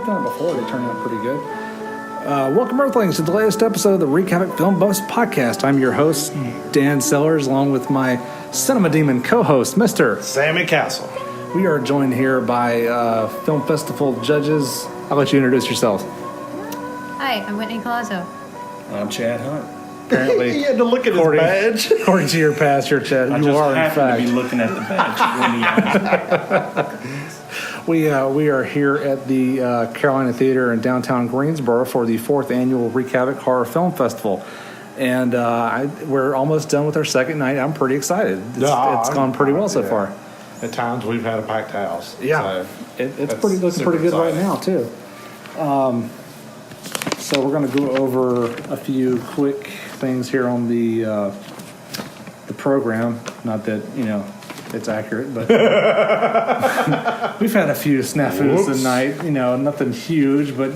done it before. They turned out pretty good. Welcome, Earthlings, to the latest episode of the Wreak Havoc Film Buffs podcast. I'm your host, Dan Sellers, along with my Cinema Demon co-host, Mr. Sammie Castle. We are joined here by film festival judges. I'll let you introduce yourselves. Hi, I'm Whitney Collazo. I'm Chad Hunt. Apparently, He had to look at his badge. According to your past, your Chad, I you just are in happened fact. to be looking at the badge when he asked. We are here at the Carolina Theater in downtown Greensboro for the 4th annual Wreak Havoc Horror Film Festival. And we're almost done with our second night. I'm pretty excited. It's gone pretty well so far. At times we've had a packed house. Yeah, So it's looking pretty good right now too. So we're going to go over a few quick things here on the program. Not that it's accurate, but we've had a few snafus tonight. Nothing huge, but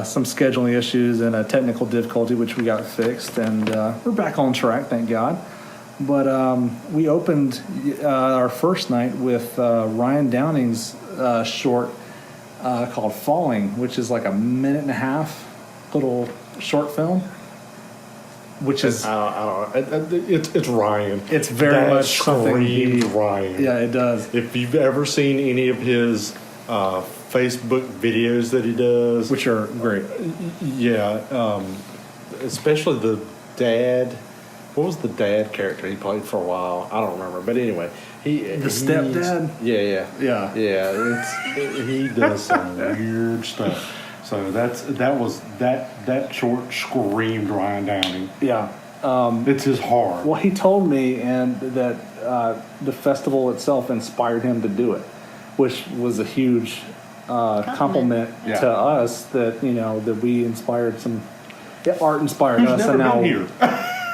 some scheduling issues and a technical difficulty which we got fixed, and we're back on track, thank God. But we opened our first night with Ryan Downing's short called Falling, which is like a minute and a half little short film, which is it's Ryan. It's very much something Ryan. Yeah, it does. If you've ever seen any of his Facebook videos that he does, Which are great. Especially the dad. What was the dad character he played for a while? I don't remember, but anyway, The stepdad? Yeah. He does some weird stuff. So that short screamed Ryan Downing. Yeah. It's his heart. Well, he told me and that the festival itself inspired him to do it, which was a huge compliment to us that that we inspired some. Yeah, art inspired us, Never and now been here.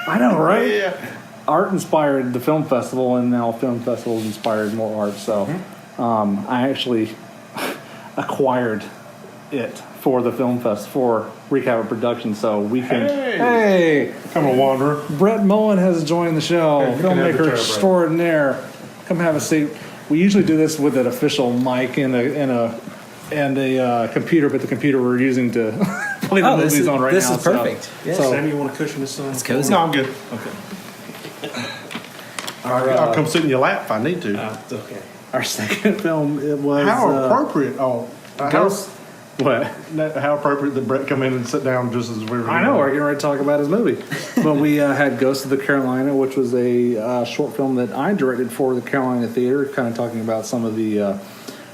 I know, right? Yeah. Art inspired the film festival, and now film festivals inspired more art. So, I actually acquired it for the film fest for Wreak Havoc Productions, so we can. Hey, Come on, Wanderer. Brett Mullen has joined the show. Hey, you can have the Filmmaker chair, Brett. extraordinaire. Come have a seat. We usually do this with an official mic and a computer, but the computer we're using to play the movies on right now. This is perfect. Yeah, So- Sammy, you want a cushion this It's cozy. No, I'm good. Okay. I'll come sit in your lap if I need to. Okay. Our second film, it was How appropriate! Ghost. What? How appropriate that Brett come in and sit down just as we were. I know, we're getting ready to talk about his movie. But we had Ghost of the Carolina, which was a short film that I directed for the Carolina Theater, kind of talking about some of the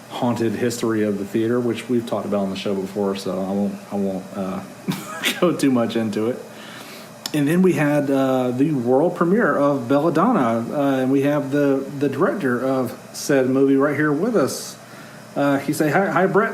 haunted history of the theater, which we've talked about on the show before, so I won't go too much into it. And then we had the world premiere of Belladonna, and we have the director of said movie right here with us. Can you say hi, Brett?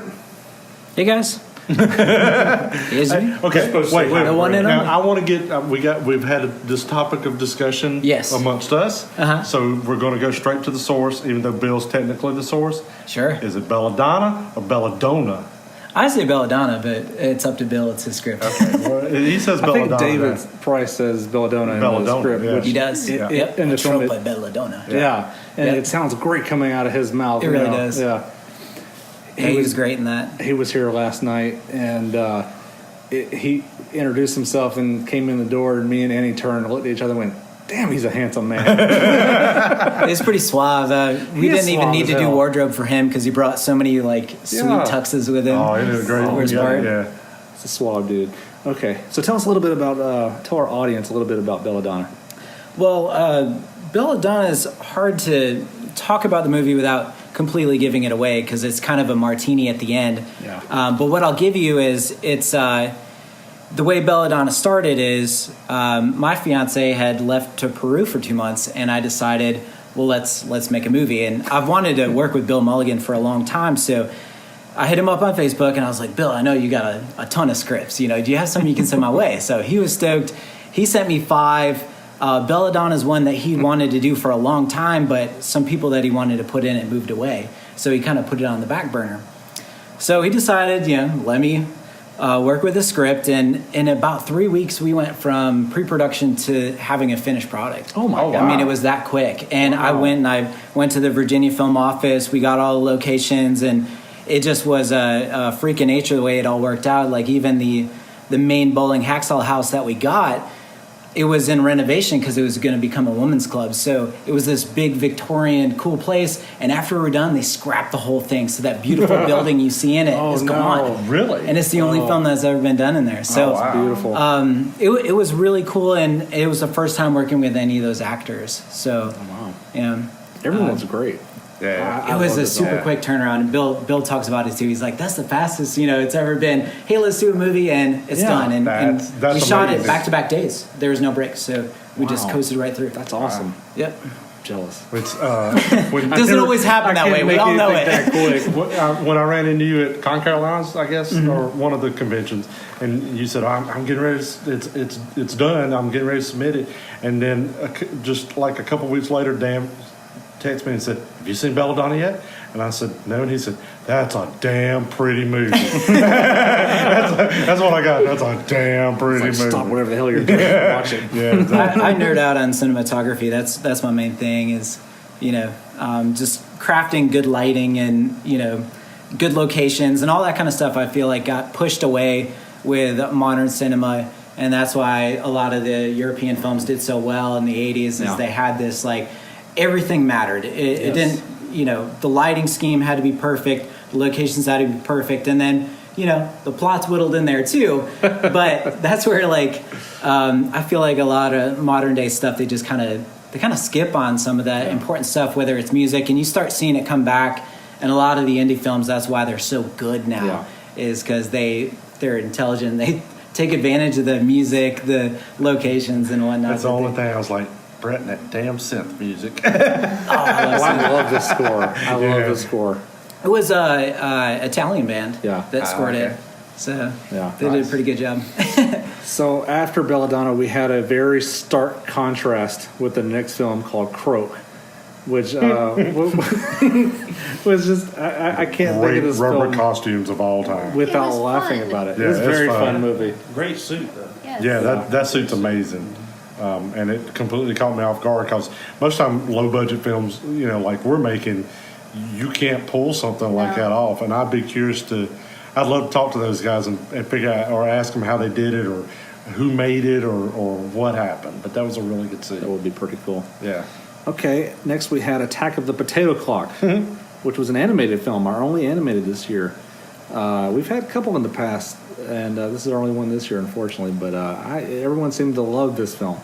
Hey guys. Here's me. Okay, wait. The one and Now, only. I want to get. We've had this topic of discussion. Yes. Amongst us. So we're going to go straight to the source, even though Bill's technically the source. Sure. Is it Belladonna or Belladonna? I say Belladonna, but it's up to Bill. It's his script. Well, he says I think Belladonna. David Price says Belladonna in the Belladonna, script. yeah. Which He does. It, Yep. in the film, Controlled by Belladonna. yeah, and Yep. it sounds great coming out of his mouth. It really does. Yeah. He was great in that. He was here last night, and he introduced himself and came in the door, and me and Annie turned and looked at each other and went, damn, he's a handsome man. It's pretty suave. We is didn't even suave need as to do hell. wardrobe for him because he brought so many sweet tuxes with him. Oh, he did a great For his job. part. Yeah. It's a suave dude. Okay, so tell us a little bit about, tell our audience a little bit about Belladonna. Well, Belladonna is hard to talk about the movie without completely giving it away because it's kind of a martini at the end. Yeah. But what I'll give you is it's the way Belladonna started is my fiance had left to Peru for 2 months, and I decided, well, let's make a movie. And I've wanted to work with Bill Mulligan for a long time, so I hit him up on Facebook, and I was like, Bill, I know you got a ton of scripts. Do you have something you can send my way? So he was stoked. He sent me 5. Belladonna is one that he wanted to do for a long time, but some people that he wanted to put in it moved away. So he kind of put it on the back burner. So he decided, let me work with the script. And in about 3 weeks, we went from pre-production to having a finished product. Oh, my God. I mean, it was that quick. And I went to the Virginia Film Office. We got all the locations, and it just was a freak of nature the way it all worked out. Like even the main bowling hacksaw house that we got, it was in renovation because it was going to become a women's club. So it was this big Victorian cool place. And after we were done, they scrapped the whole thing. So that beautiful building you see in it is gone. Really? And it's the only film that's ever been done in there. So Beautiful. it was really cool. And it was the first time working with any of those actors. So, yeah. Everyone's great. Yeah. It was love a it. super quick turnaround. And Bill talks about it too. He's like, that's the fastest, it's ever been. Hey, let's do a movie, and it's done. And that's we shot it amazing. back-to-back days. There was no breaks, so we just coasted right through. That's awesome. Yep. Jealous. It's, It doesn't always happen that way. We all know it. That quick. when I ran into you at Con Carolinas, I guess, or one of the conventions, and you said, I'm getting ready to, it's done, I'm getting ready to submit it. And then just like a couple weeks later, Dan texted me and said, have you seen Belladonna yet? And I said, no. And he said, that's a damn pretty movie. that's what I got. That's a damn pretty movie. Stop whatever the hell you're doing. Watch it. Yeah, exactly. I nerd out on cinematography. That's my main thing is, just crafting good lighting and, good locations and all that kind of stuff I feel like got pushed away with modern cinema. And that's why a lot of the European films did so well in the 80s is they had this, like, everything mattered. It didn't, the lighting scheme had to be perfect, the locations had to be perfect, and then, the plot's whittled in there too. But that's where, like, I feel like a lot of modern day stuff, they just kind of skip on some of that important stuff, whether it's music, and you start seeing it come back. And a lot of the indie films, that's why they're so good now, is because they're intelligent. They take advantage of the music, the locations, and whatnot. That's the only thing I was like, Brett and that damn synth music. I love this score. I love this score. It was a Italian band that scored it. So they did a pretty good job. So after Belladonna, we had a very stark contrast with the next film called Croak, which was just, I can't think of this rubber film costumes of all time. without It was laughing fun. about it. Yeah, It was a it's very fun. fun movie. Great suit, though. Yes. Yeah, that suit's amazing. And it completely caught me off guard because most time low budget films, like we're making, you can't pull something like that off. And I'd love to talk to those guys and figure out or ask them how they did it or who made it or what happened. But that was a really good suit. That would be pretty cool. Yeah. Okay, next we had Attack of the Potato Clock, which was an animated film, our only animated this year. We've had a couple in the past, and this is our only one this year, unfortunately. But everyone seemed to love this film.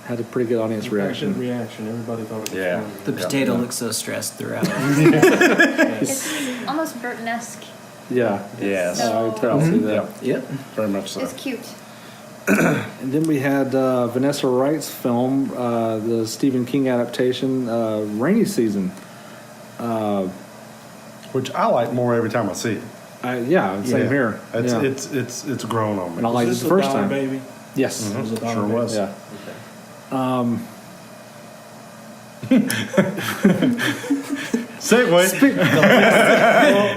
Had a pretty good audience reaction. Good reaction. Everybody thought it was Yeah. funny. The potato looks so stressed throughout. It's almost Burton-esque. Yeah. Yes. So- I could totally see that. Yep. Very much so. It's cute. And then we had Vanessa Wright's film, the Stephen King adaptation, Rainy Season. Which I like more every time I see it. Same here. It's grown on me. And I liked it Was the this a first Dollar time. Baby? Yes. Was it Dollar Sure Baby? was. Yeah. Segway.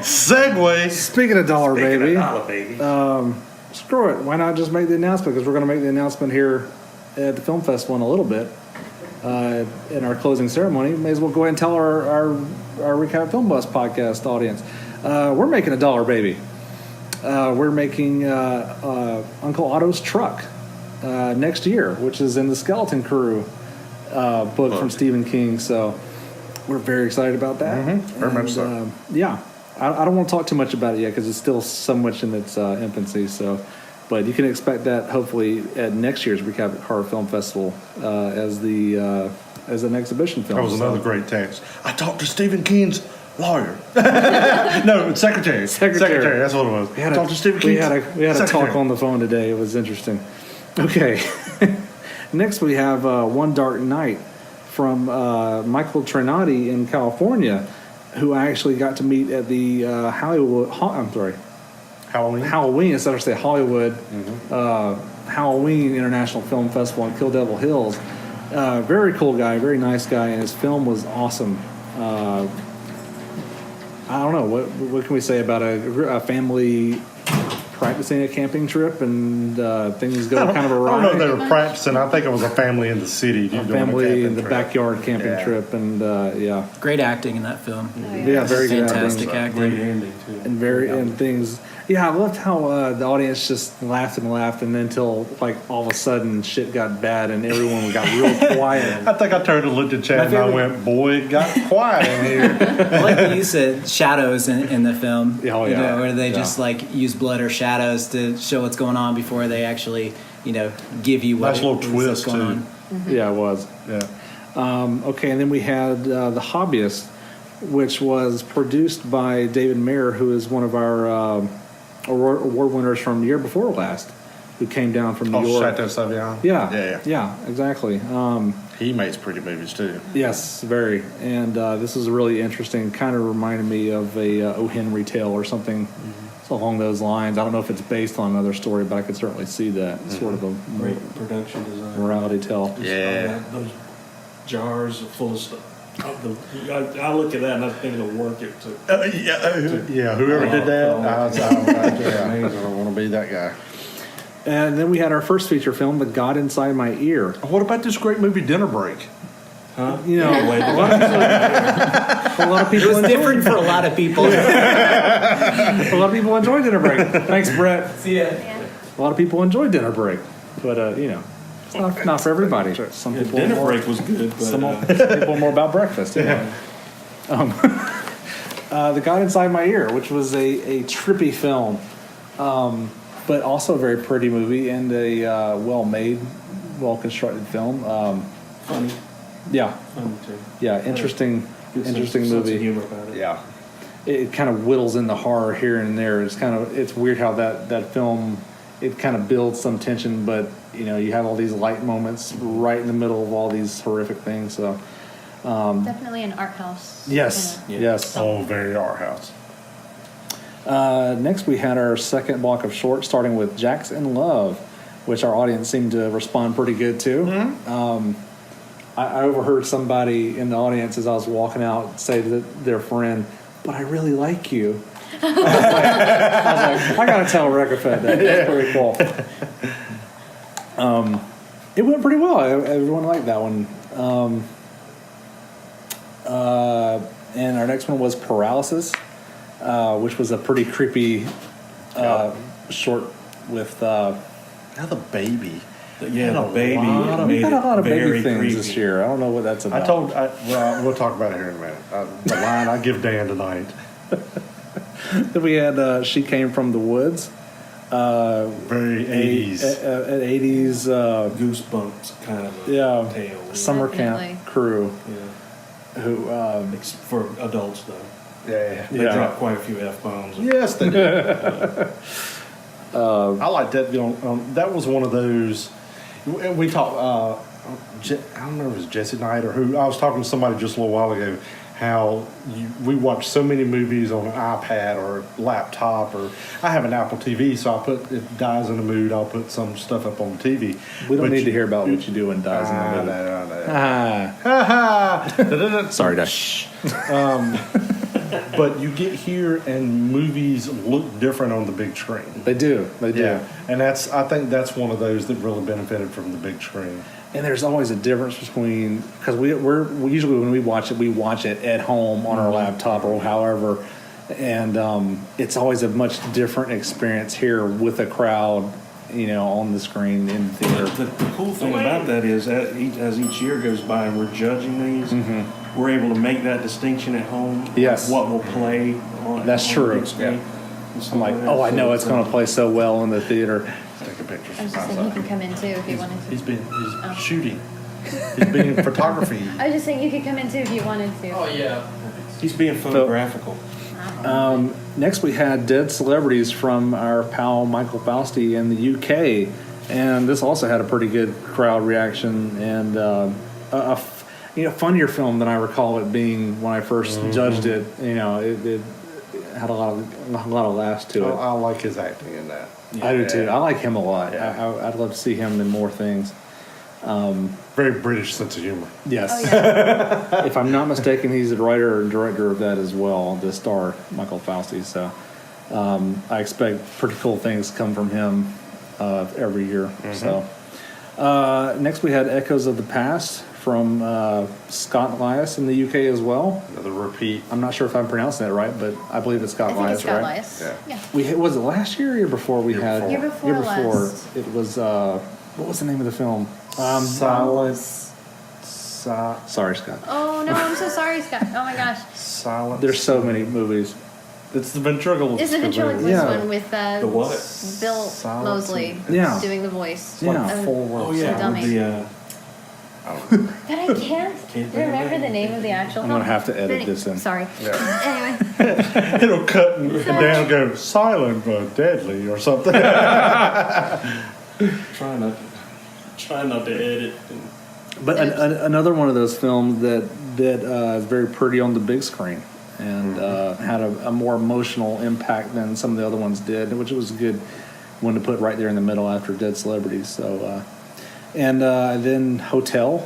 Segway. Speaking of Dollar Baby, Dollar Baby. screw it. Why not just make the announcement? Because we're going to make the announcement here at the film festival in a little bit. In our closing ceremony, may as well go ahead and tell our Wreak Havoc Film Bus podcast audience. We're making a Dollar Baby. We're making Uncle Otto's Truck next year, which is in the Skeleton Crew book from Stephen King. So we're very excited about that. Very much so. I don't want to talk too much about it yet because it's still so much in its infancy. So, but you can expect that hopefully at next year's Wreak Havoc Horror Film Festival as an exhibition film. That was another great text. I talked to Stephen King's lawyer. No, secretary. Secretary. That's what it was. We had Talked to Stephen King's we had a secretary. talk on the phone today. It was interesting. Okay. Next we have One Dark Night from Michael Trinati in California, who I actually got to meet at the Halloween instead of say Hollywood Halloween International Film Festival in Kill Devil Hills. Very cool guy, very nice guy, and his film was awesome. I don't know what can we say about a family practicing a camping trip, and things go kind of I awry. don't know if they were practicing. I think it was a family in the city. A family in the trip. backyard camping Yeah. trip, and yeah, Great acting in that film. yeah, very good Fantastic acting. Great acting. ending too. And things. Yeah, I loved how the audience just laughed and laughed, and then until like all of a sudden shit got bad and everyone got real quiet. I think I turned and looked at Chad and I went, "Boy, it got quiet in here." I like the use of shadows in the film. Oh, You yeah. know, where they Yeah. just like use blood or shadows to show what's going on before they actually, give you what Nice little what's twist, going too. on. Yeah, it was. Yeah. Okay, and then we had The Hobbyist, which was produced by David Mayer, who is one of our award winners from the year before last, who came down from New Oh, York. Chateau Sauvignon. Yeah, exactly. He makes pretty movies too. Yes, very. And this is really interesting. Kind of reminded me of a O. Henry tale or something along those lines. I don't know if it's based on another story, but I could certainly see that sort of a Great production design. morality tale. Yeah. Those jars are full of stuff. I look at that and I think it'll work it to. Yeah. Whoever did that, Yeah. I don't want to be that guy. And then we had our first feature film, The God Inside My Ear. What about this great movie, Dinner Break? Huh? You know, Wait, a lot of It people was enjoyed, different for a lot of people. a lot of people enjoyed Dinner Break. Thanks, Brett. See ya. Yeah. A lot of people enjoyed Dinner Break, but it's not for everybody. Some Yeah, people dinner more, break was good, but some people are more about breakfast. The God Inside My Ear, which was a trippy film, but also a very pretty movie and a well-made, well-constructed film. funny, Yeah, funny too. yeah, interesting Good interesting sense of movie. humor about it. Yeah. It kind of whittles in the horror here and there. It's weird how that film, it kind of builds some tension, but you have all these light moments right in the middle of all these horrific things. So Definitely an art house. yes, kind of yes. Oh, very art house. Next we had our second block of shorts, starting with Jack's in Love, which our audience seemed to respond pretty good to. I overheard somebody in the audience as I was walking out say to their friend, "But I really like you." I was like, I gotta tell Rebecca Fed that. That's pretty cool. It went pretty well. Everyone liked that one. And our next one was Paralysis, which was a pretty creepy short with. Now the baby. Yeah, the baby We made had a lot of it baby very things creepy. this year. I don't know what that's about. Well, we'll talk about it here in a minute. The line I give Dan tonight. Then we had She Came from the Woods. Very 80s. An 80s Goosebumps kind of a yeah, tale. summer Definitely. camp crew Yeah. who For adults though. Yeah. They Yeah. drop quite a few F-bombs. Yes, they did. I like that. That was one of those. We talked. I don't know if it was Jesse Knight or who. I was talking to somebody just a little while ago. How we watch so many movies on an iPad or laptop, or I have an Apple TV, so I put if Dies in the Mood, I'll put some stuff up on the TV. we don't But need to hear about what you do when Dies in I the Mood. know. Ah, Ha sorry, Dash. But you get here and movies look different on the big screen. They do. They do. Yeah, and I think that's one of those that really benefited from the big screen. And there's always a difference between, because we usually when we watch it at home on our laptop or however, and it's always a much different experience here with a crowd, on the screen in the theater. The cool thing about that is as each year goes by and we're judging these, we're able to make that distinction at home. Yes. What will play on That's on true. the big screen. And stuff I'm like, that. oh, I know So it's going to play so well in the theater. Taking pictures. I was just saying he can come in too if you wanted to. He's shooting. He's being photography. I was just saying you could come in too if you wanted to. Oh yeah. He's being photographical. Next, we had Dead Celebrities from our pal Michael Fausti in the UK, and this also had a pretty good crowd reaction and funnier film than I recall it being when I first judged it. It had a lot of laughs to it. I like his acting in that. I do too. I like him a lot. Yeah. I'd love to see him in more things. Very British sense of humor. Yes. Oh yeah. If I'm not mistaken, he's the writer and director of that as well, the star, Michael Fausti. So, I expect pretty cool things come from him every year. So next we had Echoes of the Past from Scott Elias in the UK as well. Another repeat. I'm not sure if I'm pronouncing that right, but I believe it's Scott I think Elias, it's Scott right? Elias. Yeah. Yeah. Was it last year or year before we had? Year before last. It was what was the name of the film? Sorry, Scott. Oh no, I'm so sorry, Scott. Oh my gosh. Silence. There's so many movies. It's the ventriloquist. Is the ventriloquist Yeah. one with The what? Bill Silence. Mosley Yeah. doing the voice? Yeah. Of Full world. Oh yeah, dummy. with the, But I can't think of remember it. the name of the actual I'm film. gonna have to edit But this in. Sorry. Yeah. Anyway, It'll cut and Dan will go silent but deadly or something. try not to edit. But another one of those films that is very pretty on the big screen and had a more emotional impact than some of the other ones did, which was a good one to put right there in the middle after Dead Celebrities. So, and then Hotel,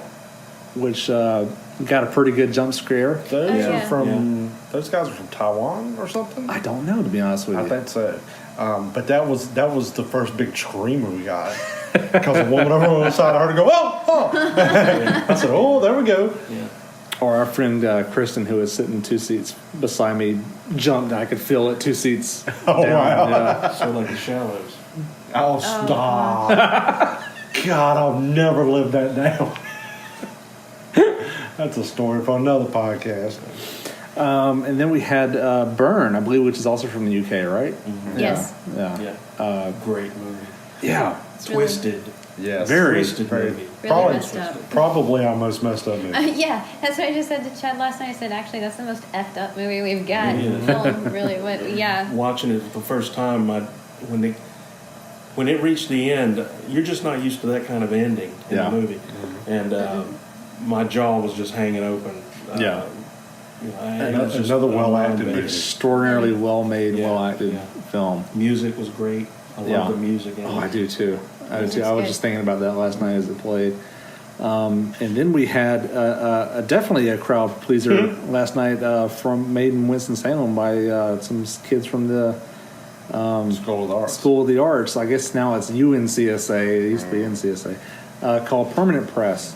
which got a pretty good jump scare. Those Oh, yeah. are from. Those guys are from Taiwan or something. I don't know, to be honest with you. I think so. But that was the first big screamer we got. Because a woman over on the side, I heard her go, oh! I said, oh, there we go. Yeah. Or our friend Kristen, who was sitting 2 seats beside me, jumped. I could feel it 2 seats Oh, down. wow. Yeah. So like the Shallows. Oh, stop. God, I'll never live that down. That's a story for another podcast. And then we had Burn, I believe, which is also from the UK, right? yes. Yeah. Yeah. Great movie. Yeah. It's really- Twisted. Yes. Very. Twisted movie. Really messed up. Probably our most messed up movie. Yeah, that's what I just said to Chad last night. I said, actually, that's the most effed up movie we've got. Yeah. Film, really, what? Yeah. Watching it the first time, when it reached the end, you're just not used to that kind of ending in Yeah. the movie, and my jaw was just hanging open. Yeah. You know, it was just Another well-acted mind-bending. movie. Extraordinarily well-made, Yeah, well-acted yeah. film. Music was great. I love Yeah. the music. In Oh, it. I do too. I Music's was good. just thinking about that last night as it played. And then we had definitely a crowd pleaser last night from Made in Winston-Salem by some kids from the School of the Arts. School of the Arts. I guess now it's UNCSA. It used to be NCSA. Called Permanent Press,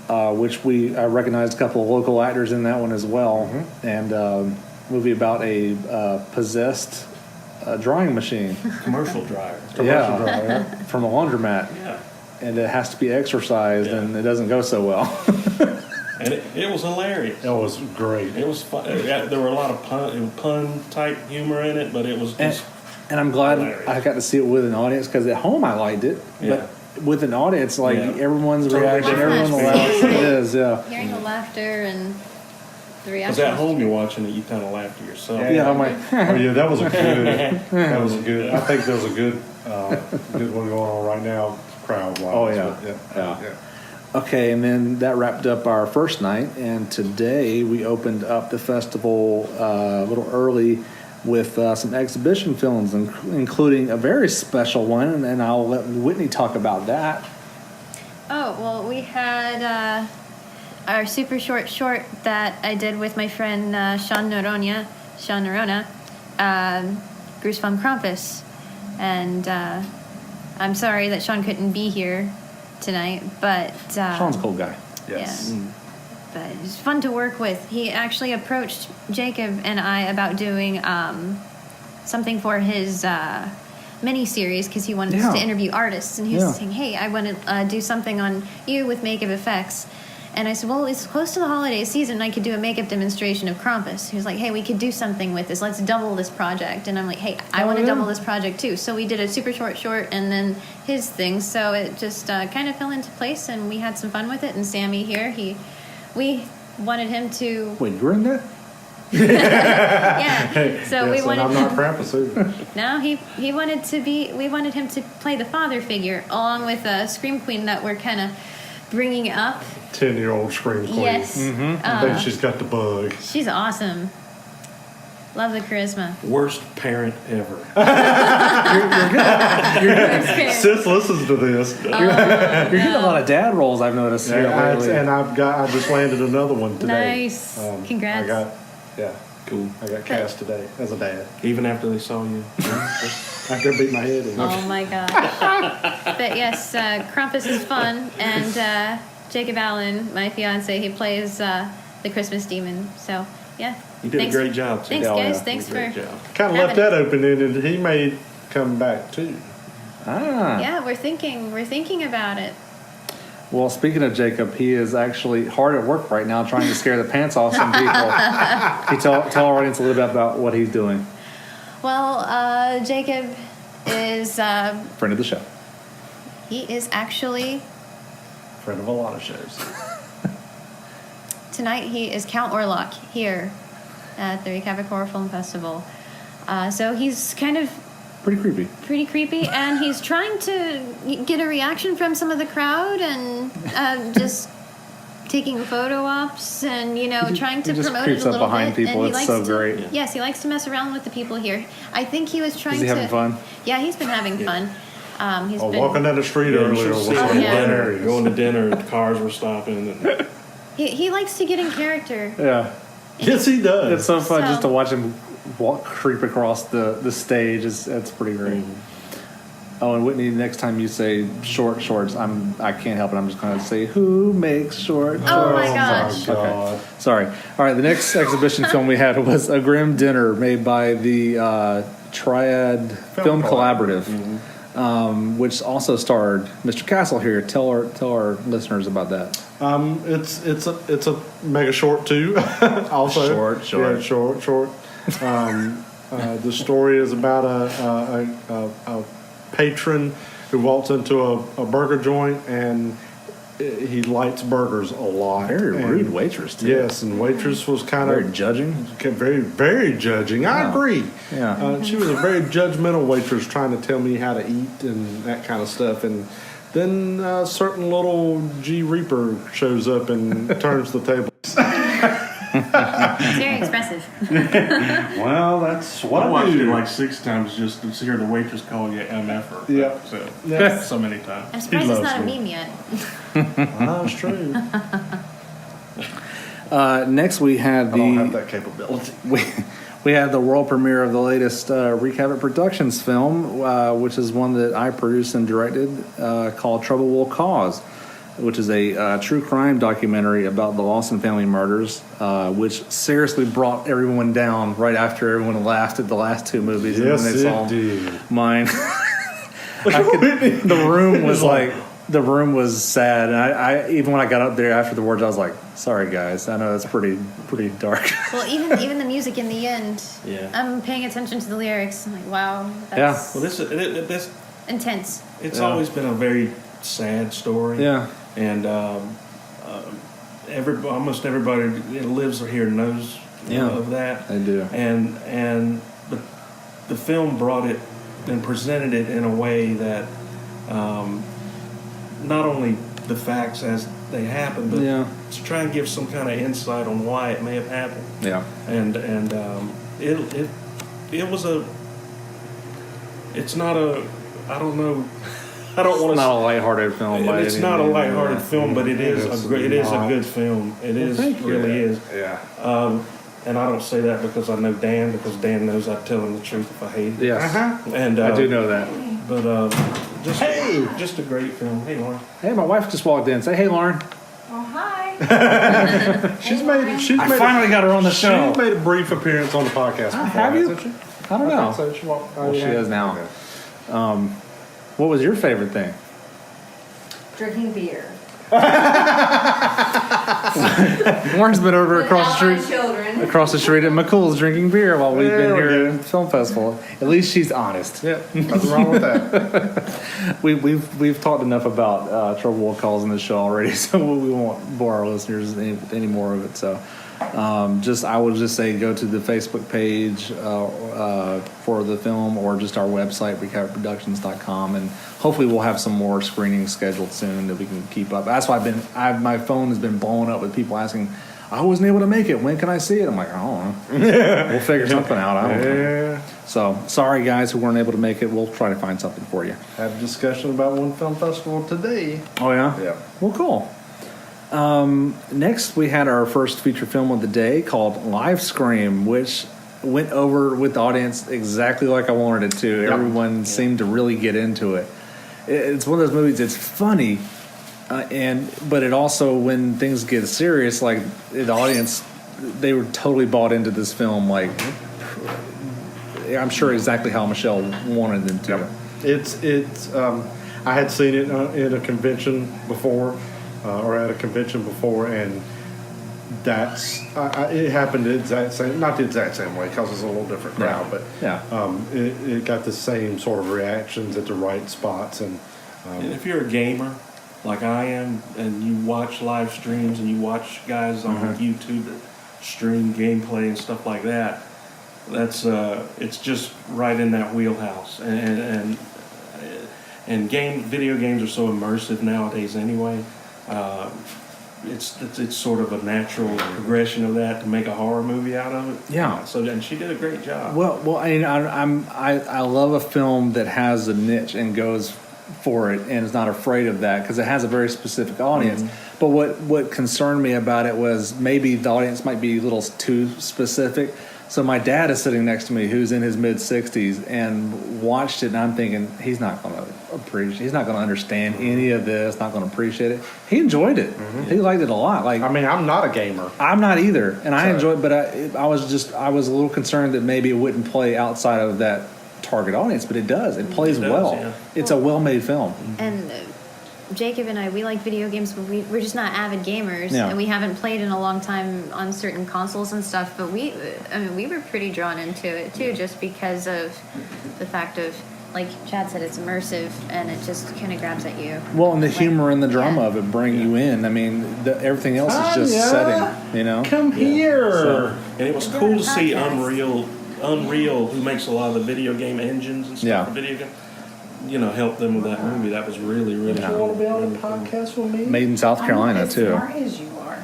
which I recognized a couple of local actors in that one as well. And movie about a possessed drying machine. Commercial dryer. Yeah, from a laundromat. Yeah. And it has to be exercised, Yeah. and it doesn't go so well. And it was hilarious. It was great. It was fun. There were a lot of pun type humor in it, but it was and, just and I'm glad hilarious. I got to see it with an audience, because at home I liked it, Yeah. but with an audience, like Yeah. everyone's Totally reaction, different everyone experience. laughs. It is, yeah. Hearing the laughter and the because reaction. at home you're watching it, you kind of laugh to yourself. Yeah, I'm like, Oh yeah, that was a good. That was a good. I think there's a good one going on right now, crowd wise. Oh, yeah. Yeah. okay, and then that wrapped up our first night, and today we opened up the festival a little early with some exhibition films, including a very special one, and I'll let Whitney talk about that. Oh, well, we had our super short that I did with my friend Sean Noronha, Bruce von Krampus. And I'm sorry that Sean couldn't be here tonight, but... Sean's a cool guy. Yes. Yeah. But it's fun to work with. He actually approached Jacob and I about doing something for his mini-series, because he wanted us Yeah. to interview artists. And he was Yeah. saying, hey, I want to do something on you with makeup effects. And I said, well, it's close to the holiday season, and I could do a makeup demonstration of Krampus. He was like, hey, we could do something with this. Let's double this project. And I'm like, hey, I want to double this project too. So we did a super short and then his thing. So it just kind of fell into place, and we had some fun with it. And Sammie here, we wanted him to... Wait, you're in that? Yeah. So we Yes, and wanted I'm not him... Krampus either. No, he wanted to be... We wanted him to play the father figure, along with Scream Queen that we're kind of bringing up. 10-year-old scream queen. Yes. I think she's got the bug. She's awesome. Love the charisma. Worst parent ever. Sis listens to this. You're getting a lot of dad roles, I've noticed here Yeah, lately. and I just landed another one today. Nice. Congrats. I got, Cool. I got cast today as a dad. Even after they saw you. After I beat my head in. Oh my god! But yes, Krampus is fun, and Jacob Allen, my fiance, he plays the Christmas demon. So yeah, You did a great job, too. Thanks, Yeah, guys. yeah. Thanks for. Great job. Kind of left that open ended. He may come back too. Yeah, we're thinking about it. Well, speaking of Jacob, he is actually hard at work right now trying to scare the pants off some people. Can you tell our audience a little bit about what he's doing? Well, Jacob is Friend of the show. he is actually Friend of a lot of shows. tonight. He is Count Orlok here at the Wreak Havoc Horror Film Festival. So he's kind of Pretty creepy. pretty creepy, and he's trying to get a reaction from some of the crowd, and just taking photo ops, and trying to he just promote creeps it a up little behind bit. people. And he It's likes so to, great. Yes, he likes to mess around with the people here. I think he was trying Is he to. having fun? Yeah, he's been having fun. He's Oh, been walking down the street Yeah, you earlier should was see him at yeah. dinner, hilarious. going to dinner, and cars were stopping. And he likes to get in character. Yeah. Yes, he does. It's so fun So- just to watch him creep across the stage. It's pretty great. Oh, and Whitney, next time you say shorts, I can't help it. I'm just going to say, who makes short shorts? Oh my gosh. God. Sorry. All right, the next exhibition film we had was A Grim Dinner, made by the Triad Film Collaborative, which also starred Mr. Castle here. Tell our listeners about that. It's a mega short too. Also Short. Yeah, short. The story is about a patron who walks into a burger joint and he likes burgers a lot. Very And- rude waitress, too. Yes, and waitress was kind Very of judging. very judging. I Yeah. agree. Yeah. She was a very judgmental waitress, trying to tell me how to eat and that kind of stuff. And then a certain little G Reaper shows up and turns the table. It's very expressive. Well, that's what I I watched do. it like 6 times just to hear the waitress call you MFer. Yeah. So many times. I'm surprised He it's loves not a me. meme yet. That's true. Next, we had I don't have the that capability. we had the world premiere of the latest Wreak Havoc Productions film, which is one that I produced and directed, called Trouble Will Cause, which is a true crime documentary about the Lawson family murders, which seriously brought everyone down right after everyone laughed at the last two movies. Yes, and then they saw it did. mine. The room was sad, and I even when I got up there afterwards, I was like, "Sorry, guys, I know that's pretty dark." Well, even the music in the end. Yeah. I'm paying attention to the lyrics. I'm like, wow, Yeah. that's Well, this intense. it's Yeah. always been a very sad story. Yeah. And almost everybody that lives here knows Yeah. of that. They do. And the film brought it and presented it in a way that not only the facts as they happen, but Yeah. to try and give some kind of insight on why it may have happened. Yeah. And it was a. It's not a. I don't know. I don't want It's to. not a lighthearted film. By It's any not a means. lighthearted film, but it is It's a great. It is a not. good film. It is thank you. really is. Yeah. And I don't say that because I know Dan, because Dan knows I tell him the truth if I hate it. Yes, And I do know that. But just a great film. Hey, Lauren. Hey, my wife just walked in. Say, "Hey, Lauren." Oh, hi. She's made. I finally got her on the show. She's made a brief appearance on the podcast before. Have you? hasn't she? I don't know. So she walked. Well, she is now. What was your favorite thing? Drinking beer. Lauren's been over across the Without my street. children. Across the street at McCool's drinking beer while we've There been we here go. at the film festival. At least she's honest. Yeah, nothing wrong with that. We've talked enough about Trouble Will Cause in this show already, so we won't bore our listeners any more of it. So, I would just say go to the Facebook page for the film, or just our website wreakhavocproductions.com, and hopefully we'll have some more screenings scheduled soon that we can keep up. That's why my phone has been blowing up with people asking, "I wasn't able to make it. When can I see it?" I'm like, "I don't know. We'll figure something out. I don't know." Yeah. So sorry, guys, who weren't able to make it. We'll try to find something for you. Had a discussion about one film festival today. Oh yeah. Yeah. Well, cool. Next, we had our first feature film of the day called Live Scream, which went over with the audience exactly like I wanted it to. Everyone seemed to really get into it. It's one of those movies. It's funny, but it also, when things get serious, like the audience, they were totally bought into this film. Like, I'm sure exactly how Michelle wanted them to. It's. I had seen it in a convention before, or at a convention before, and it happened the exact same, not the exact same way because it's a little different crowd, but it got the same sort of reactions at the right spots. And if you're a gamer like I am, and you watch live streams and you watch guys on YouTube that stream gameplay and stuff like that, that's it's just right in that wheelhouse. And video games are so immersive nowadays anyway. It's sort of a natural progression of that to make a horror movie out of it. Yeah. So and she did a great job. Well, I love a film that has a niche and goes for it and is not afraid of that, because it has a very specific audience. But what concerned me about it was maybe the audience might be a little too specific. So my dad is sitting next to me, who's in his mid-60s, and watched it, and I'm thinking, he's not going to appreciate, he's not going to understand any of this, not going to appreciate it. He enjoyed it. He liked it a lot. Like, I mean, I'm not a gamer. I'm not either, and I enjoyed it, but I was a little concerned that maybe it wouldn't play outside of that target audience, but it does. It plays well. Yeah. It's a well-made film. And Jacob and I, we like video games, but we're just not avid gamers, Yeah. and we haven't played in a long time on certain consoles and stuff. But we were pretty drawn into it too, just because of the fact of, like Chad said, it's immersive and it just kind of grabs at you. Well, and the humor and the drama Yeah. of it bring you in. I mean, everything else is just setting, you know? Come here. And it was cool to see Unreal, who makes a lot of the video game engines and stuff for video games, help them with that movie. That was really, really You cool. want to be on a podcast with me? Made in South Carolina, I'm not as too. smart as you are.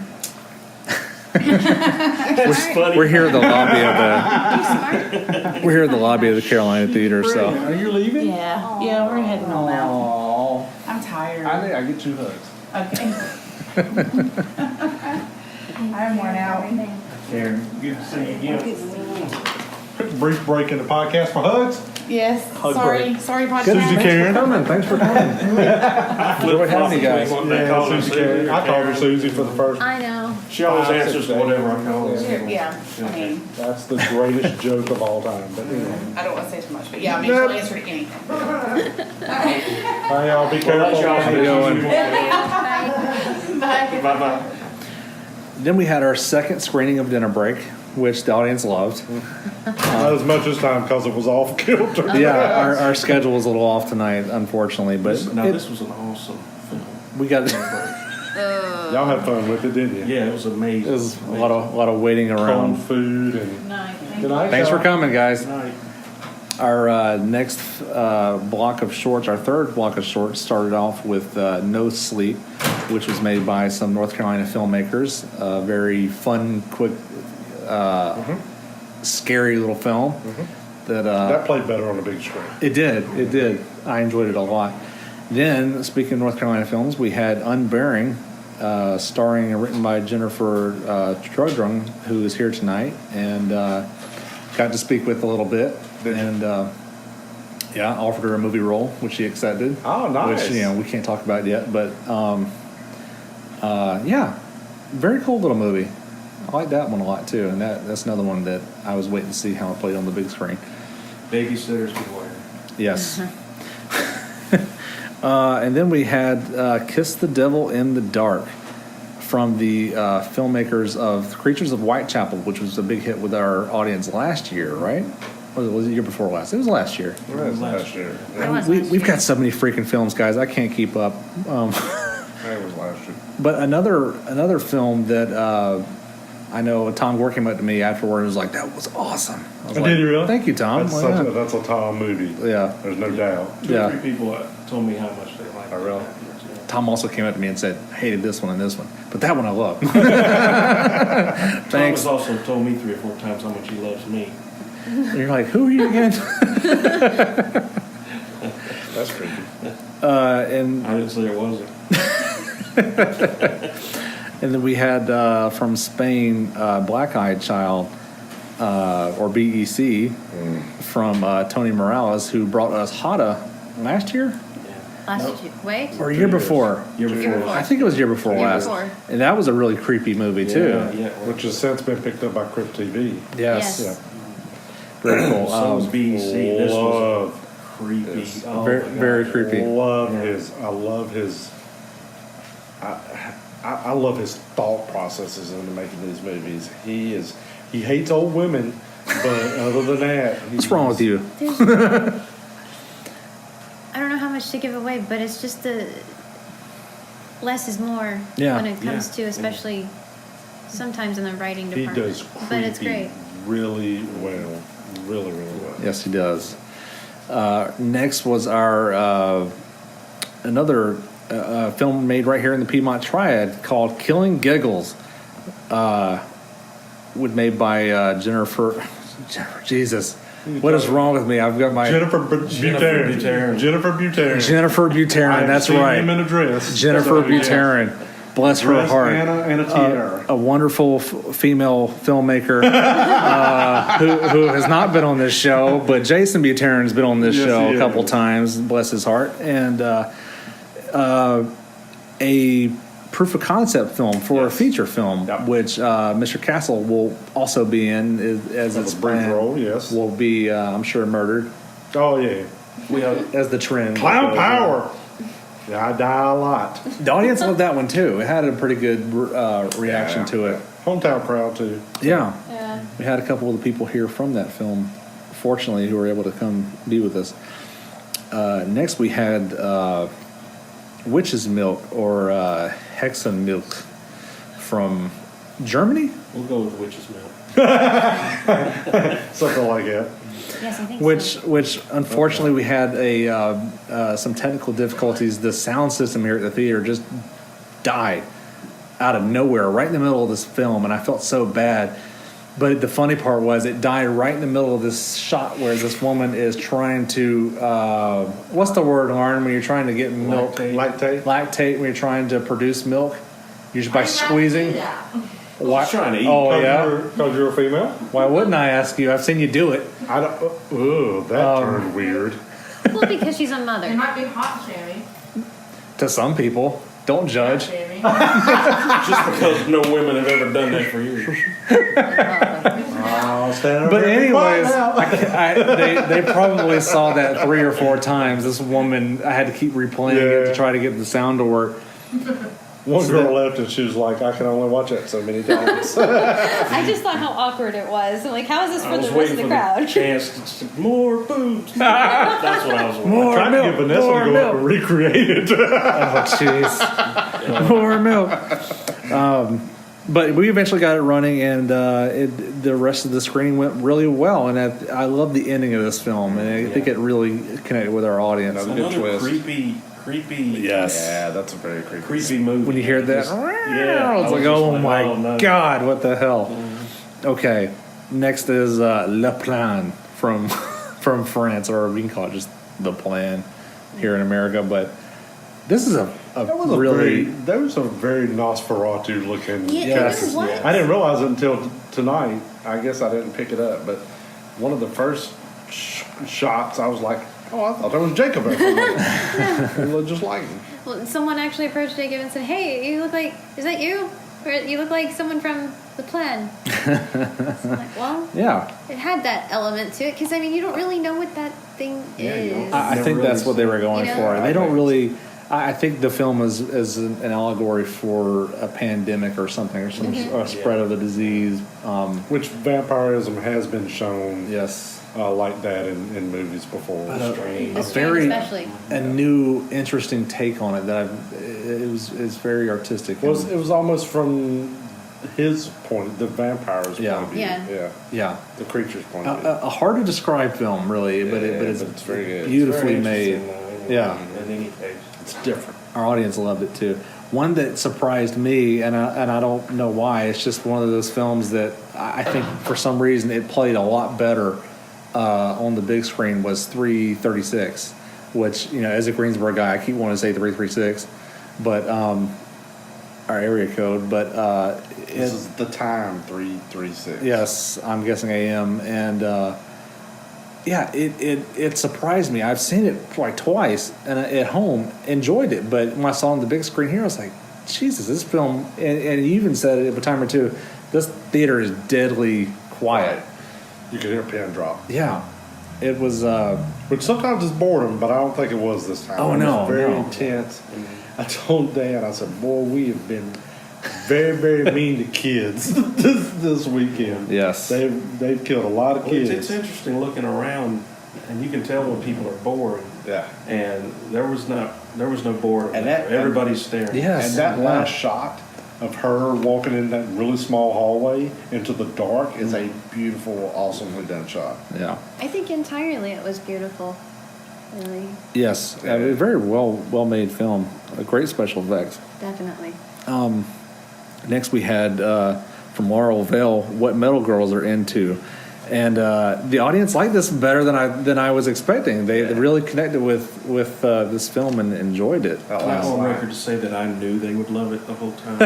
It's funny. We're here at the lobby of we're here at the lobby of the Carolina Theater, so. Are you leaving? Yeah. Yeah, we're heading on out. Oh, I'm tired. I think I get 2 hugs. Okay. I'm worn out. Karen, good to see you again. Brief break in the podcast for hugs. Yes. Hug Sorry, break. podcast. Susie Karen. Thanks for coming. Enjoyed having you guys. Yeah, Susie Karen. I called her Susie for the first. I know. She always answers whatever I call her. Yeah. I mean, That's the greatest joke of all time. But anyway. I don't want to say too much, but yeah, I mean, she'll answer to anything. All right, y'all be careful. How you doing? Bye. Bye-bye. Then we had our second screening of Dinner Break, which the audience loved. Not as much this time because it was off kilter. Yeah, our schedule was a little off tonight, unfortunately, but This was an awesome film. we got Y'all had fun with it, didn't you? Yeah, it was amazing. it was a lot of waiting Cold around. food and. Night. Good night, Thanks for y'all. coming, guys. Good night. Our next block of shorts, our third block of shorts, started off with No Sleep, which was made by some North Carolina filmmakers. A very fun, quick, scary little film. That played better on the big screen. It did. I enjoyed it a lot. Then, speaking of North Carolina films, we had Unbearing, starring and written by Jennifer Trudrung, who is here tonight, and got to speak with a little bit. And offered her a movie role, which she accepted. Oh, nice. Which we can't talk about yet, but very cool little movie. I like that one a lot too, and that's another one that I was waiting to see how it played on the big screen. Babysitters beware. Yes. And then we had Kiss the Devil in the Dark from the filmmakers of Creatures of Whitechapel, which was a big hit with our audience last year, right? Or was it the year before last? It was last year. It was last year. It was We've last year. got so many freaking films, guys. I can't keep up. It was last year. But another film that I know Tom Gore came up to me afterward and was like, "That was awesome." I was like, Did you really? Thank you, Tom. That's a Tom movie. Yeah. There's no doubt. Two Yeah. or three people told me how much they liked it. Oh, really? Tom also came up to me and said, "Hated this one and this one, but that one I love." Tom Thanks. has also told me 3 or 4 times how much he loves me. And you're like, "Who are you again?" That's creepy. And I didn't say it wasn't. And then we had from Spain, Black Eyed Child, or BEC, from Tony Morales, who brought us Hada last year Last year. Wait. or year before. Year Year before. before. I think it was year before Year last. before. And that was a really creepy movie too. Yeah. Which has since been picked up by Crypt TV. Yes. Yes. Very cool. So was BEC. This was Love, creepy. Yes. Oh, very, my God. very creepy. love his. I love his. I love his thought processes into making these movies. He hates old women, but other than that, What's wrong with you? There's, I don't know how much to give away, but it's just the less is more Yeah. when it comes Yeah. to, especially sometimes in the writing He department. does creepy But it's great. really well, really well. Yes, he does. Next was our another film made right here in the Piedmont Triad called Killing Giggles, made by Jennifer. Jesus, what is wrong with me? I've got my Jennifer Buterin. Jennifer Buterin. Jennifer Buterin. I've That's seen right. him in a dress. Jennifer So, yeah. Buterin. Bless her Dress heart. and a tiara. A wonderful female filmmaker who has not been on this show, but Jason Buterin's been on this Yes, show he a couple has. times, bless his heart, and a proof of concept film for a feature film, Yep. which Mr. Castle will also be in as Of its a brief plan. role, yes. Will be, I'm sure, murdered Oh yeah. We have as the trend. Clown power. Yeah, I die a lot. The audience loved that one too. It had a pretty good reaction to it. Hometown crowd too. Yeah. Yeah. We had a couple of the people here from that film, fortunately, who were able to come be with us. Next, we had Witch's Milk or Hexen Milk from Germany, we'll go with witch's milk. Something like that. Yes, I think which unfortunately we had some technical difficulties. The sound system here at the theater just died out of nowhere, right in the middle of this film, and I felt so bad. But the funny part was it died right in the middle of this shot where this woman is trying to, what's the word, Lauren, when you're trying to get milk? Lactate. Lactate, when you're trying to produce milk? Usually by squeezing? Why? trying to eat. Oh, yeah? Because you're a female? Why wouldn't I ask you? I've seen you do it. I don't. Ooh, that turned weird. well, because she's a mother. It might be hot, Sammy. To some people. Don't judge. Sammy. Just because no women have ever done that for years. I'll stand over But here and be quiet anyways, now. they probably saw that 3 or 4 times. This woman, I had to keep replaying it to Yeah. try to get the sound to work. One girl left and she was like, I can only watch that so many times. I just thought how awkward it was. I'm like, how is this I for was the rest of waiting the for crowd? the chance to more boobs. That's what I was waiting. More Trying to get Vanessa more to go milk. up and recreate it. Oh, jeez. More milk. But we eventually got it running, and the rest of the screening went really well. And I love the ending of this film, and I think it really connected with our audience. Another creepy. Yeah, that's a very creepy. movie. When you hear that, Yeah, it's I was like, just oh like, my oh, no. God, what the hell? Okay, next is Le Plan from France, or we can call it just The Plan here in America. But this is a That was a very Nosferatu looking. Yeah, Yes. you know what? I didn't realize it until tonight. I guess I didn't pick it up, but one of the first shots, I was like, "Oh, I thought that was Jacob." He looked just like him. Well, someone actually approached Jacob and said, "Hey, you look like, is that you? Or you look like someone from The Plan." So I'm like, well, Yeah, it had that element to it because I mean, you don't really know what that thing is. I Never think really that's what they were going You know? for. They don't really. I think the film is an allegory for a pandemic or something, or some a spread of the disease. Which vampirism has been shown Yes. like that in movies before. The a Strain very especially. a new interesting take on it that it's very artistic. It was almost from his point, the vampire's Yeah. point of view. Yeah. yeah. The creature's point of view. A hard to describe film, really, but it's very good. beautifully made. Yeah. In any case. It's different. Our audience loved it too. One that surprised me, and I don't know why. It's just one of those films that I think for some reason it played a lot better on the big screen. Was 336, which as a Greensboro guy, I keep wanting to say 336, but our area code, but This is the time 336. yes, I'm guessing AM, and yeah, it surprised me. I've seen it like twice, and at home enjoyed it, but when I saw it on the big screen here, I was like, Jesus, this film. And you even said it a time or two. This theater is deadly quiet. You could hear a pin drop. Yeah, it was. Which sometimes is boredom, but I don't think it was this time. Oh, It no, was very no. intense. I told Dan, I said, boy, we have been very, very mean to kids this weekend. Yes. They've killed a lot of Well, kids. it's interesting looking around, and you can tell when people are bored. Yeah. And there was no boredom. And there. that- Everybody's staring. Yes. And that Yeah. last shot of her walking in that really small hallway into the dark is a beautiful, awesomely done shot. Yeah. I think entirely it was beautiful. Really, Yes. A very well made film. A great special effects. definitely. Next, we had from Laurel Vale, "What Metal Girls Are Into," and the audience liked this better than I was expecting. They really connected with this film and enjoyed it. I'm on record to say that I knew they would love it the whole time.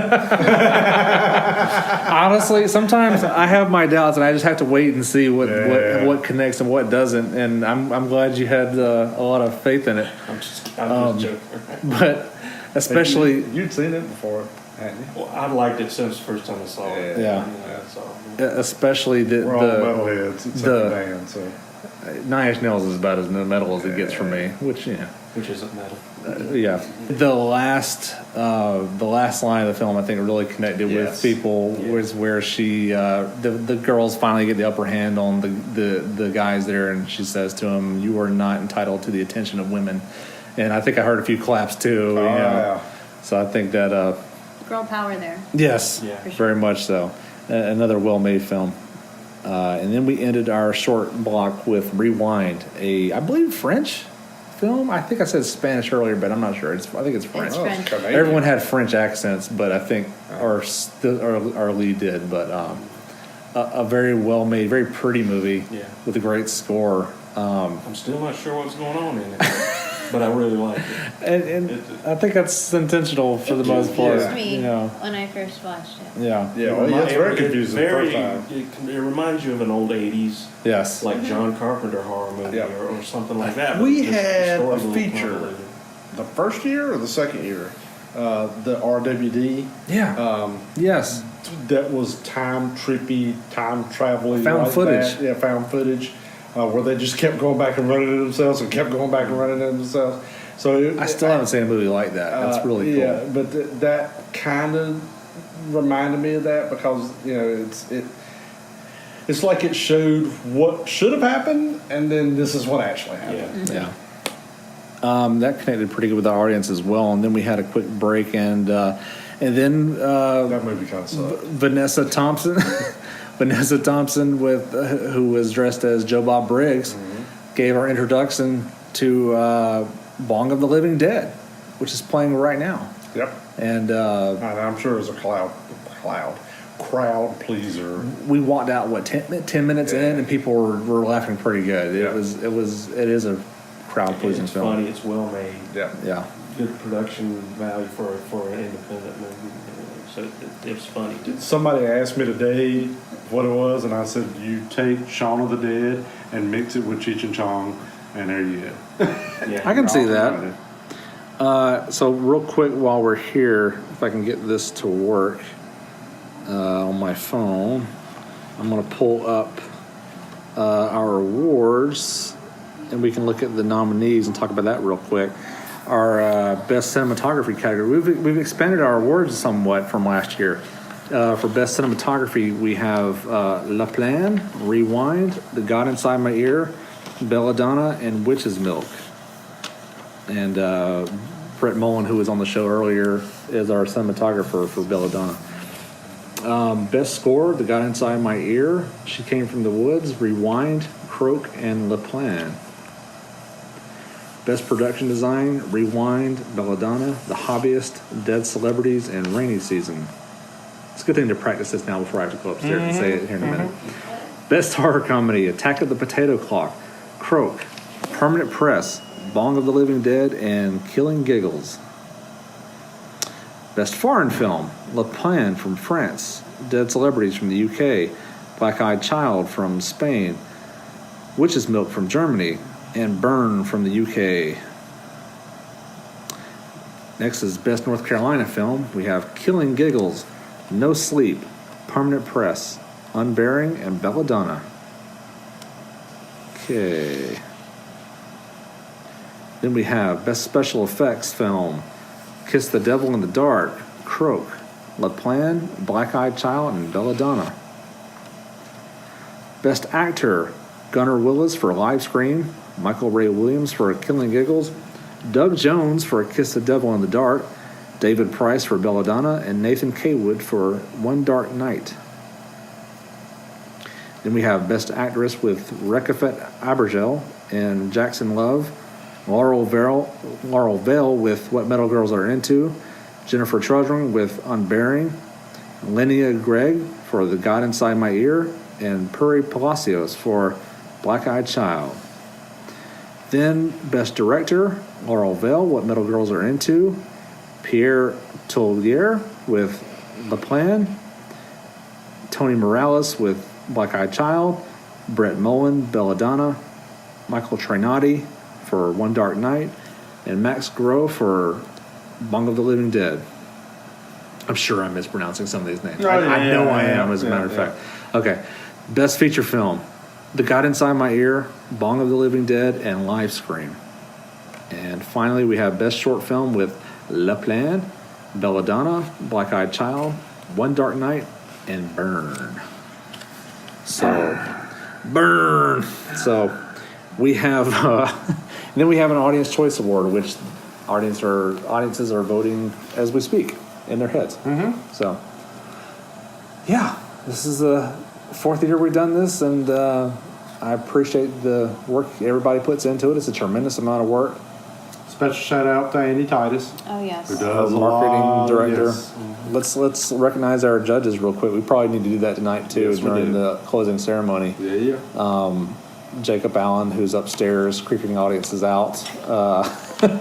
Honestly, sometimes I have my doubts, and I just have to wait and see Yeah. what connects and what doesn't. And I'm glad you had a lot of faith in it, I'm just joking. but especially. You'd seen it before, hadn't you? Well, I liked it since the first time I saw it. Yeah. You know, that's all. Especially We're all metalheads except the- for Dan, so. Nine Inch Nails is about as metal as it gets for me, which Which isn't metal. yeah. The last line of the film, I think, really connected with Yes. people. Yeah. Was where she the girls finally get the upper hand on the guys there, and she says to him, "You are not entitled to the attention of women." And I think I heard a few claps too. Oh, yeah. So I think that Girl power there. yes, Yeah. very much so. Another well-made film. And then we ended our short block with Rewind, I believe French film. I think I said Spanish earlier, but I'm not sure. I think it's French. It's French. Canadian. Everyone had French accents, but I think our lead did. But a very well-made, very pretty movie Yeah. with a great score. I'm still not sure what's going on in it, but I really like it. And I think that's intentional for the most part. Confused me You know, when I first watched it. yeah. Yeah, well, it's very confusing the first time. It reminds you of an old 80s, Yes. like John Carpenter horror movie Yeah. or something like that. but We just the had story's a little feature convoluted. the first year or the second year, the RWD. Yeah. Yes. That was time trippy, time traveling. Found like footage. that. Yeah, found footage. Where they just kept going back and running into themselves and kept going back and running into themselves. So I still haven't seen a movie like that. That's really cool. Yeah, but that kind of reminded me of that because it's like it showed what should have happened and then this is what actually happened. Yeah. Yeah. That connected pretty good with the audience as well. And then we had a quick break, and then That movie kind of sucked. Vanessa Thompson, Vanessa Thompson who was dressed as Joe Bob Briggs, gave our introduction to Bong of the Living Dead, which is playing right now. Yep. And And I'm sure it was a crowd pleaser. we walked out 10 minutes in, and people were laughing pretty good. Yeah. It is a crowd pleasing It's film. funny. It's well made. Yeah. Yeah. Good production value for an independent movie. So it's funny. Somebody asked me today what it was, and I said, you take Shaun of the Dead and mix it with Cheech and Chong, and there you go. Yeah. I can see that. So real quick while we're here, if I can get this to work on my phone, I'm going to pull up our awards, and we can look at the nominees and talk about that real quick. Our best cinematography category. We've expanded our awards somewhat from last year. For best cinematography, we have La Plan, Rewind, The God Inside My Ear, Belladonna, and Witch's Milk. And Brett Mullen, who was on the show earlier, is our cinematographer for Belladonna. Best score, The God Inside My Ear, She Came From the Woods, Rewind, Croak, and La Plan. Best production design, Rewind, Belladonna, The Hobbyist, Dead Celebrities, and Rainy Season. It's a good thing to practice this now before I have to go upstairs and say it here in a minute. Best horror comedy, Attack of the Potato Clock, Croak, Permanent Press, Bong of the Living Dead, and Killing Giggles. Best Foreign Film, Le Plan from France, Dead Celebrities from the UK, Black-Eyed Child from Spain, Witch's Milk from Germany, and Burn from the UK. Next is Best North Carolina Film. We have Killing Giggles, No Sleep, Permanent Press, Unbearing, and Belladonna. Okay. Then we have Best Special Effects Film, Kiss the Devil in the Dark, Croak, La Plan, Black-Eyed Child, and Belladonna. Best Actor, Gunnar Willis for Live Scream, Michael Ray Williams for Killing Giggles, Doug Jones for Kiss the Devil in the Dark, David Price for Belladonna, and Nathan Kaywood for One Dark Night. Then we have Best Actress with Rekafet Abergel and Jackson Love, Laurel Vale with What Metal Girls Are Into, Jennifer Trudgeon with Unbearing, Linnea Gregg for The God Inside My Ear, and Puri Palacios for Black-Eyed Child. Then Best Director, Laurel Vale, What Metal Girls Are Into, Pierre Tollier with The Plan, Tony Morales with Black-Eyed Child, Brett Mullen, Belladonna, Michael Trinati for One Dark Night, and Max Grove for Bong of the Living Dead. I'm sure I'm mispronouncing some of these names. I know I am, as a matter of fact. Okay. Best Feature Film, The God Inside My Ear, Bong of the Living Dead, and Live Scream. And finally, we have Best Short Film with Le Plan, Belladonna, Black-Eyed Child, One Dark Night, and Burn. So, Burn! So, we have, then we have an Audience Choice Award, which audiences are voting as we speak in their heads. Mm-hmm. So, yeah, this is the fourth year we've done this, and I appreciate the work everybody puts into it. It's a tremendous amount of work. Special shout out to Andy Titus, Oh, yes. who Our does a marketing lot. director. Yes. Let's recognize our judges real quick. We probably need to do that tonight too, Yes, we during do. the closing ceremony. Yeah. Jacob Allen, who's upstairs creeping audiences out.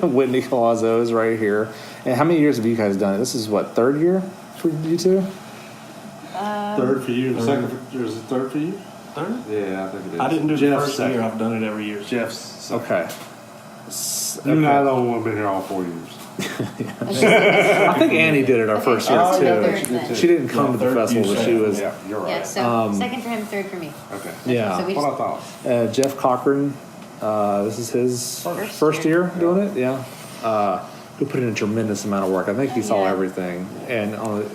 Whitney Collazo is right here. And how many years have you guys done it? This is what, third year for you two? Third for you. The second for, is it third for you? Third? Yeah, I think it is. I didn't do the Jeff's first second. year. I've done it every year. Jeff's. Okay. You and I are the only one been here all 4 years. I think Annie did it our first year Okay, so too. third then. She didn't come Yeah, to the third, festival, you but she second. was. Yeah, you're right. Yeah, so second for him, third for me. Okay. Yeah. So we What just, I thought. Jeff Cochran, this is his first year doing it. Yeah, who put in a tremendous amount of work. I think he saw Yeah. everything, and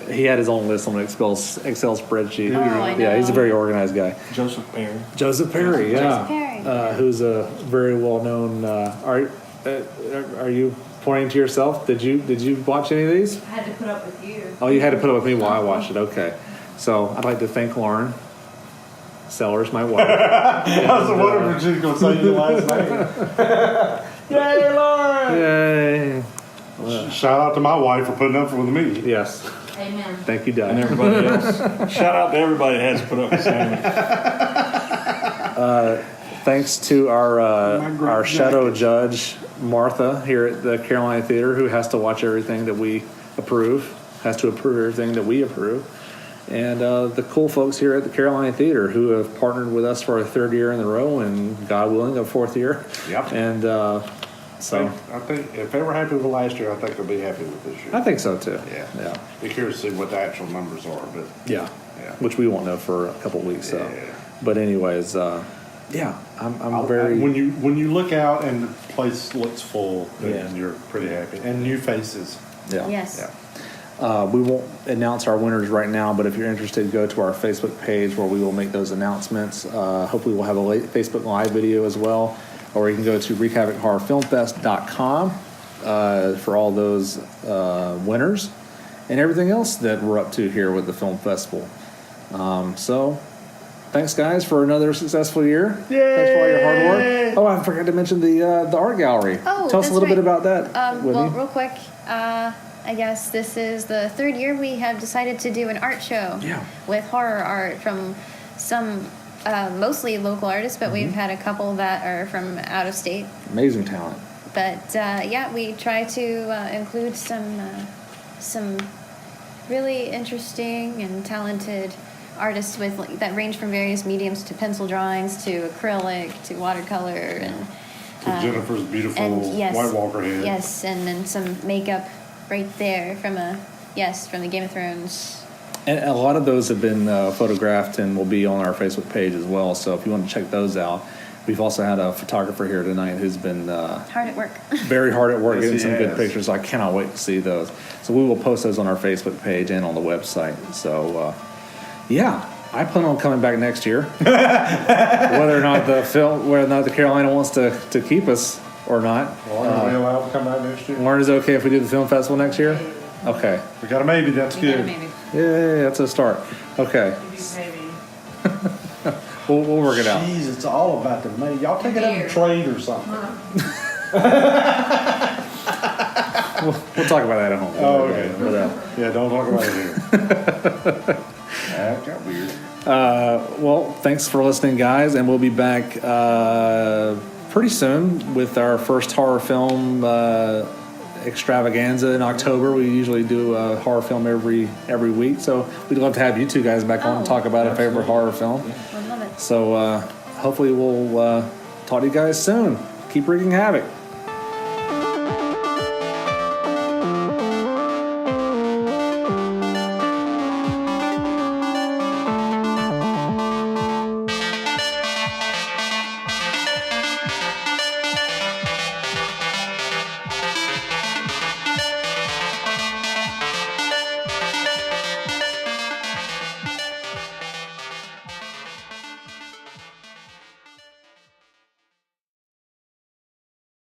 he had his own list on an Excel spreadsheet. Oh, I Yeah, he's a know. very organized guy. Joseph Perry. Joseph Perry, yeah, Perry. who's a very well known. Are you pointing to yourself? Did you watch any of these? I had to put up with you. Oh, you had to put up with me while I watched it. Okay, so I'd like to thank Lauren Sellers, my wife. I was wondering if she was going to say your last name. Yay, Lauren! Yay! Shout out to my wife for putting up with me. Yes, Amen. thank you, Doug. And everybody else. Shout out to everybody that has to put up with Sammie. Thanks to our shadow judge Martha here at the Carolina Theater, who has to watch everything that we approve, has to approve everything that we approve, and the cool folks here at the Carolina Theater who have partnered with us for a third year in a row, and God willing, a fourth year. Yep. And so I think if they were happy with last year, I think they'll be happy with this year. I think so too. Yeah. Be curious to see what the actual numbers are, but Yeah. Yeah. Which we won't know for a couple of weeks. So, Yeah. but anyways, yeah, I'm very. when you look out and the place looks full, then Yeah. you're pretty happy. And new faces. Yeah. Yes. Yeah. We won't announce our winners right now, but if you're interested, go to our Facebook page where we will make those announcements. Hopefully, we'll have a Facebook Live video as well, or you can go to wreakhavocHorrorFilmFest.com for all those winners and everything else that we're up to here with the film festival. So, thanks, guys, for another successful year. Yay! Thanks for all your hard work. Oh, I forgot to mention the art gallery. Oh, Tell us a that's little bit right. about that, Whitney. Well, real quick, I guess this is the third year we have decided to do an art show with horror art from some mostly local artists, but we've had a couple that are from out of state. Amazing talent. But yeah, we try to include some some really interesting and talented artists with that range from various mediums to pencil drawings to acrylic to watercolor and Jennifer's beautiful yes, White Walker head. Yes, and then some makeup right there from the Game of Thrones. And a lot of those have been photographed and will be on our Facebook page as well. So if you want to check those out, we've also had a photographer here tonight who's been Hard at work. very hard at work Yes, getting he some good has. pictures. I cannot wait to see those. So we will post those on our Facebook page and on the website. So yeah, I plan on coming back next year. whether or not the Carolina wants to keep us or not. Well, are we allowed to come out next year? Lauren, is it okay if we do the film festival next year? Okay. We got a maybe. That's good. Maybe. Yeah, that's a start. Okay. Maybe. We'll work it out. Jeez, it's all about the money. Y'all take it up in trade or something. We'll talk about that at home. Oh, okay. But, Yeah, don't talk about it here. That got weird. well, thanks for listening, guys, and we'll be back pretty soon with our first horror film extravaganza in October. We usually do a horror film every week, so we'd love to have you two guys back on and talk about a favorite horror film. I love it. So hopefully we'll talk to you guys soon. Keep wreaking havoc.